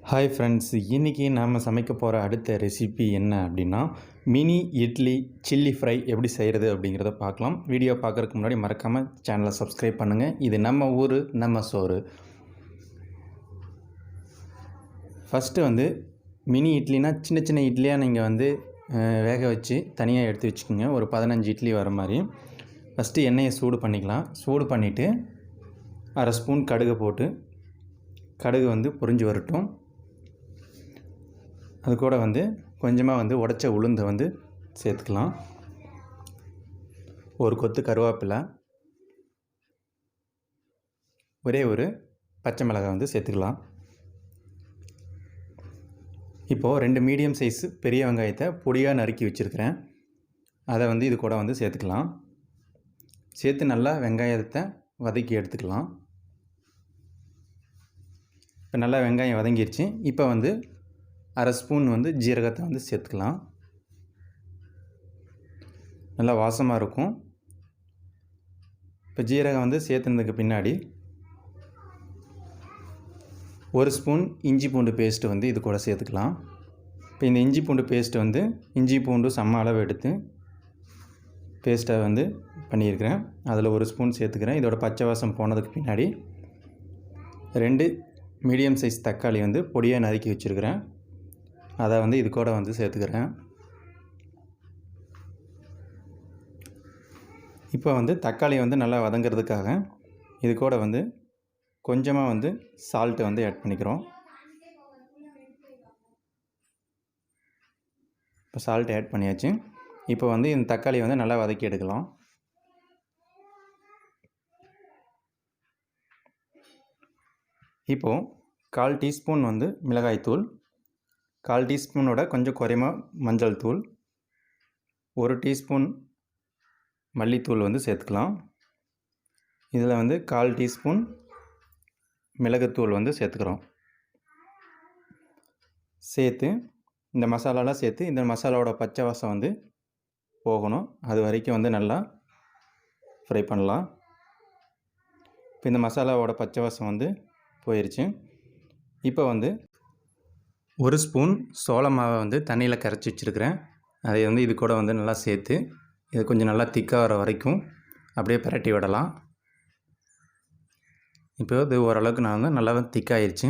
Hi friends, இன்றைக்கி நாம் சமைக்க போகிற அடுத்த ரெசிபி என்ன அப்படின்னா மினி இட்லி சில்லி ஃப்ரை எப்படி செய்கிறது அப்படிங்கிறத பார்க்கலாம். வீடியோ பார்க்குறதுக்கு முன்னாடி மறக்காமல் சேனலை சப்ஸ்கிரைப் பண்ணுங்கள். இது நம்ம ஊர் நம்ம சோறு. ஃபஸ்ட்டு மினி இட்லினா சின்ன சின்ன இட்லியாக நீங்கள் வேக வச்சு தனியாக எடுத்து வச்சுக்கோங்க. ஒரு 15 இட்லி வர மாதிரி. ஃபஸ்ட்டு எண்ணெயை சூடு பண்ணிக்கலாம். சூடு பண்ணிவிட்டு அரை ஸ்பூன் கடுகை போட்டு கடுகு பொரிஞ்சு வரட்டும். அது கூட கொஞ்சமாக உடைச்ச உளுந்தை சேர்த்துக்கலாம். ஒரு கொத்து கருவேப்பிலை, ஒரே ஒரு பச்சை மிளகாய் சேர்த்துக்கலாம். இப்போது 2 மீடியம் சைஸ் பெரிய வெங்காயத்தை பொடியாக நறுக்கி வச்சுருக்கிறேன். அதை இது கூட சேர்த்துக்கலாம். சேர்த்து நல்லா வெங்காயத்தை வதக்கி எடுத்துக்கலாம். இப்போ நல்லா வெங்காயம் வதங்கிருச்சு. இப்போ அரை ஸ்பூன் ஜீரகத்தை சேர்த்துக்கலாம். நல்லா வாசமாக இருக்கும். இப்போ ஜீரகம் சேர்த்துனதுக்கு பின்னாடி ஒரு ஸ்பூன் இஞ்சி பூண்டு பேஸ்ட்டு இது கூட சேர்த்துக்கலாம். இப்போ இந்த இஞ்சி பூண்டு பேஸ்ட்டு இஞ்சி பூண்டு சம அளவு எடுத்து பேஸ்ட்டை பண்ணியிருக்கிறேன். அதில் ஒரு ஸ்பூன் சேர்த்துக்கிறேன். இதோட பச்சை வாசம் போனதுக்கு பின்னாடி 2 மீடியம் சைஸ் தக்காளி பொடியாக நறுக்கி வச்சுருக்கிறேன். அதை இது கூட சேர்த்துக்கிறேன். இப்போ தக்காளி நல்லா வதங்கிறதுக்காக இது கூட கொஞ்சமாக சால்ட்டு ஆட் பண்ணிக்கிறோம். இப்போ சால்ட் ஆட் பண்ணியாச்சு. இப்போ இந்த தக்காளி நல்லா வதக்கி எடுக்கலாம். இப்போது 1/4 டீஸ்பூன் மிளகாய்த்தூள், 1/4 டீஸ்பூனோட கொஞ்சம் குறைவாக மஞ்சள் தூள், 1 டீஸ்பூன் மல்லித்தூள் சேர்த்துக்கலாம். இதில் 1/4 டீஸ்பூன் மிளகுத்தூள் சேர்த்துக்கிறோம். சேர்த்து இந்த மசாலாலாம் சேர்த்து இந்த மசாலாவோட பச்சை வாசம் போகணும். அது வரைக்கும் நல்லா ஃப்ரை பண்ணலாம். இப்போ இந்த மசாலாவோட பச்சை வாசம் போயிடுச்சு. இப்போ 1 ஸ்பூன் சோள மாவை தண்ணியில் கரைச்சி வச்சுருக்கிறேன். அதை இது கூட நல்லா சேர்த்து இது கொஞ்சம் நல்லா திக்காக வர வரைக்கும் அப்படியே பிரட்டி விடலாம். இப்போ இது ஓரளவுக்கு நான் நல்லா திக்காகிடுச்சு.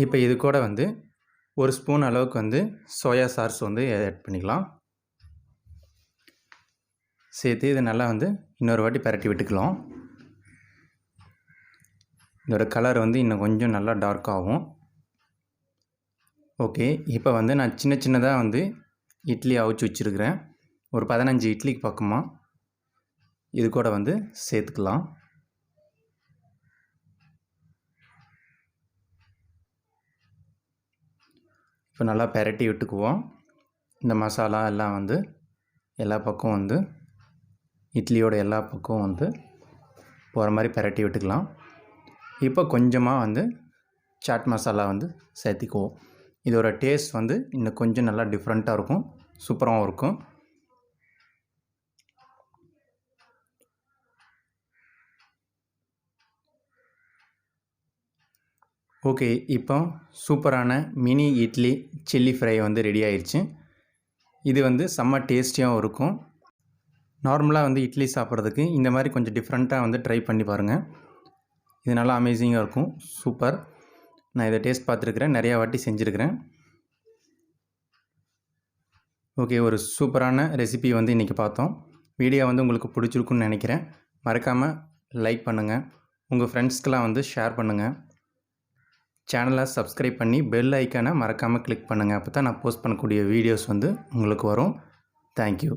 இப்போ இது கூட 1 ஸ்பூன் அளவுக்கு சோயா சாஸ் ஆட் பண்ணிக்கலாம். சேர்த்து இதை நல்லா இன்னொரு வாட்டி பிரட்டி விட்டுக்கலாம். இதோட கலர் இன்னும் கொஞ்சம் நல்லா டார்க்காகும். ஓகே, இப்போ நான் சின்ன சின்னதாக இட்லி அவிச்சு வச்சுருக்கிறேன். ஒரு 15 இட்லிக்கு பக்கமாக இது கூட சேர்த்துக்கலாம். இப்போ நல்லா பிரட்டி விட்டுக்குவோம். இந்த மசாலா எல்லாம் எல்லா பக்கம் இட்லியோட எல்லா பக்கம் போகிற மாதிரி பிரட்டி விட்டுக்கலாம். இப்போ கொஞ்சமாக சாட் மசாலா சேர்த்திக்குவோம். இதோட டேஸ்ட் இன்னும் கொஞ்சம் நல்லா டிஃப்ரெண்ட்டாக இருக்கும், சூப்பராகவும் இருக்கும். ஓகே, இப்போ சூப்பரான mini idli chilli fry ready ஆயிடுச்சு. இது செம்ம டேஸ்டியாகவும் இருக்கும். நார்மலாக இட்லி சாப்பிட்றதுக்கு இந்த மாதிரி கொஞ்சம் டிஃப்ரெண்ட்டாக ட்ரை பண்ணி பாருங்கள். இது நல்லா அமேசிங்காக இருக்கும். சூப்பர். நான் இதை டேஸ்ட் பார்த்துருக்குறேன், நிறையா வாட்டி செஞ்சுருக்கிறேன். ஓகே, ஒரு சூப்பரான ரெசிபி இன்றைக்கி பார்த்தோம். வீடியோ உங்களுக்கு பிடிச்சிருக்குன்னு நினைக்கிறேன். மறக்காமல் லைக் பண்ணுங்கள், உங்கள் ஃப்ரெண்ட்ஸ்க்கெலாம் ஷேர் பண்ணுங்கள். சேனலை சப்ஸ்கிரைப் பண்ணி பெல் ஐக்கானை மறக்காமல் கிளிக் பண்ணுங்கள். அப்போ தான் நான் போஸ்ட் பண்ணக்கூடிய வீடியோஸ் உங்களுக்கு வரும். தேங்க்யூ.